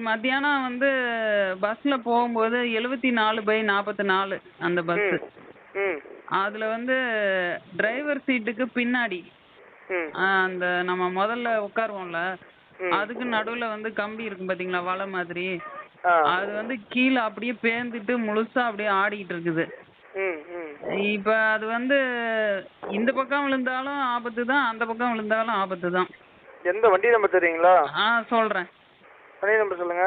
மத்தியானம் வந்து பஸ்ல போகும்போது 74/44 அந்த பஸ். ம் ம் அதுல வந்து டிரைவர் சீட்டுக்கு பின்னாடி ம் அந்த நம்ம முதல்ல உட்காருவோம்ல, ம் அதுக்கு நடுவுல வந்து கம்பி இருக்கும் பாத்தீங்களா, வலை மாதிரி. ஆ அது வந்து கீழே அப்படியே பேந்துட்டு முழுசா அப்படியே ஆடிக்கிட்டு இருக்குது. ம் ம் இப்ப அது வந்து இந்த பக்கம் விழுந்தாலும் ஆபத்து தான், அந்த பக்கம் விழுந்தாலும் ஆபத்து தான். எந்த வண்டி நம்பர் தெரியுங்களா? சொல்றேன். வண்டி நம்பர் சொல்லுங்க.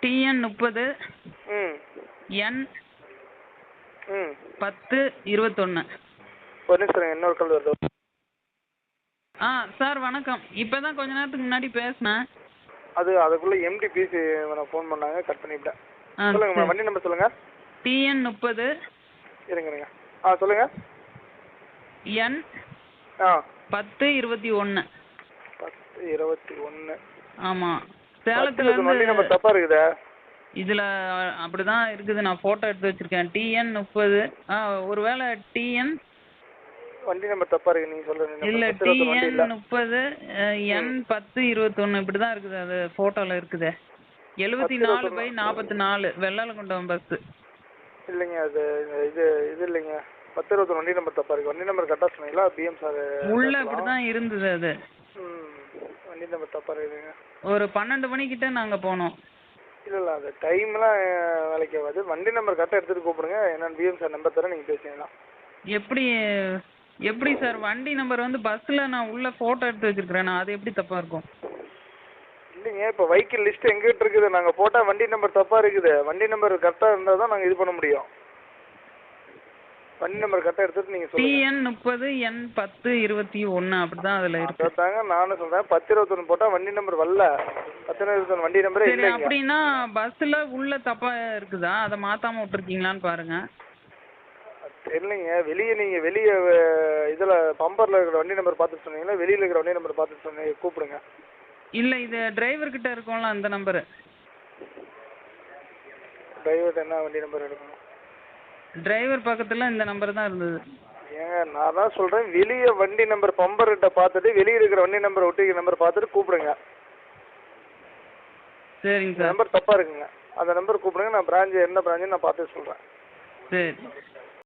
TN 30 ம் N ம் 10 21. ஒரு நிமிஷம் இருங்க, இன்னொரு கால் வருது. சார் வணக்கம். இப்பதான் கொஞ்ச நேரத்துக்கு முன்னாடி பேசினேன். அதுக்குள்ள எம்டி பிசி நான் ஃபோன் பண்ணாங்க, கட் பண்ணிவிட்டேன். சொல்லுங்க, சரி. வண்டி நம்பர் சொல்லுங்க. TN 30 இருங்க சொல்லுங்க. N ஆ 10 21. 10 21. ஆமா. சேலத்துல வண்டி இருந்து நம்பர் தப்பா இருக்குதா? இதுல அப்படிதான் இருக்குது. நான் போட்டோ எடுத்து வச்சிருக்கேன். TN 30. ஒருவேளை TN வண்டி நம்பர் தப்பா இருக்கு, நீங்க சொல்றது. இல்ல, வண்டி இல்ல. TN 30 N 10 21 இப்படிதான் இருக்குது. அது போட்டோல இருக்குது. 74/44 வெள்ளாளகுண்டம் பஸ். இல்லைங்க, அது இது இது இல்லைங்க. 10 21 வண்டி நம்பர் தப்பா இருக்கு. வண்டி நம்பர் கரெக்டா சொன்னீங்களா? பிஎம் சார் உள்ள இப்படிதான் இருந்தது அது. வண்டி நம்பர் தப்பா இருக்குதுங்க. ஒரு 12 மணிக்கிட்ட நாங்க போனோம். இல்ல அது டைம்லாம் வேலைக்கு ஆகாது. வண்டி நம்பர் கரெக்டா எடுத்துட்டு கூப்பிடுங்க. என்னன்னு பிஎம் சார் நம்பர் தரேன், நீங்க பேசிக்கலாம். எப்படி சார் வண்டி நம்பர் வந்து பஸ்ல நான் உள்ள போட்டோ எடுத்து வச்சிருக்கேன். அது எப்படி தப்பா இருக்கும்? இல்லைங்க, இப்போ வெஹிக்கிள் லிஸ்ட் எங்கிட்ட இருக்குது. நாங்கள் போட்டால் வண்டி நம்பர் தப்பாக இருக்குது. வண்டி நம்பர் கரெக்டாக இருந்தால் தான் நாங்கள் இது பண்ண முடியும். வண்டி நம்பர் கரெக்டாக எடுத்துட்டு நீங்கள் சொல்லுங்கள். TN 30 N 10 21 அப்படிதான் அதில் இருக்கு. அதாங்க நானும் சொல்கிறேன். 10 21 போட்டால் வண்டி நம்பர் வரல. 10 21 வண்டி நம்பரே சரி, இல்லைங்க. அப்படின்னா பஸ்ல உள்ள தப்பா இருக்குதா? அதை மாத்தாம விட்டுருக்கீங்களான்னு பாருங்க. இல்லைங்க, வெளியே இதில் பம்பரில் இருக்கிற வண்டி நம்பர் பார்த்துட்டு சொன்னீங்களா? வெளியில் இருக்கிற வண்டி நம்பர் பார்த்துட்டு சொன்னீங்க, கூப்பிடுங்க. இல்ல, இது டிரைவர் கிட்ட இருக்கும்ல அந்த நம்பர். டிரைவர் என்ன வண்டி நம்பர் எடுக்கணும்? டிரைவர் பக்கத்துல இந்த நம்பர் தான் இருந்தது. ஏங்க நான் தான் சொல்றேன், வெளியே வண்டி நம்பர் பம்பர் கிட்ட பார்த்துட்டு வெளியே இருக்கிற வண்டி நம்பர் ஒட்டிக்கிற நம்பர் பார்த்துட்டு கூப்பிடுங்க. சரிங்க சார். நம்பர் தப்பா இருக்குங்க. அந்த நம்பர் கூப்பிடுங்க. நான் பிரான்ச் என்ன பிரான்ச் நான் பார்த்து சொல்றேன். சரி.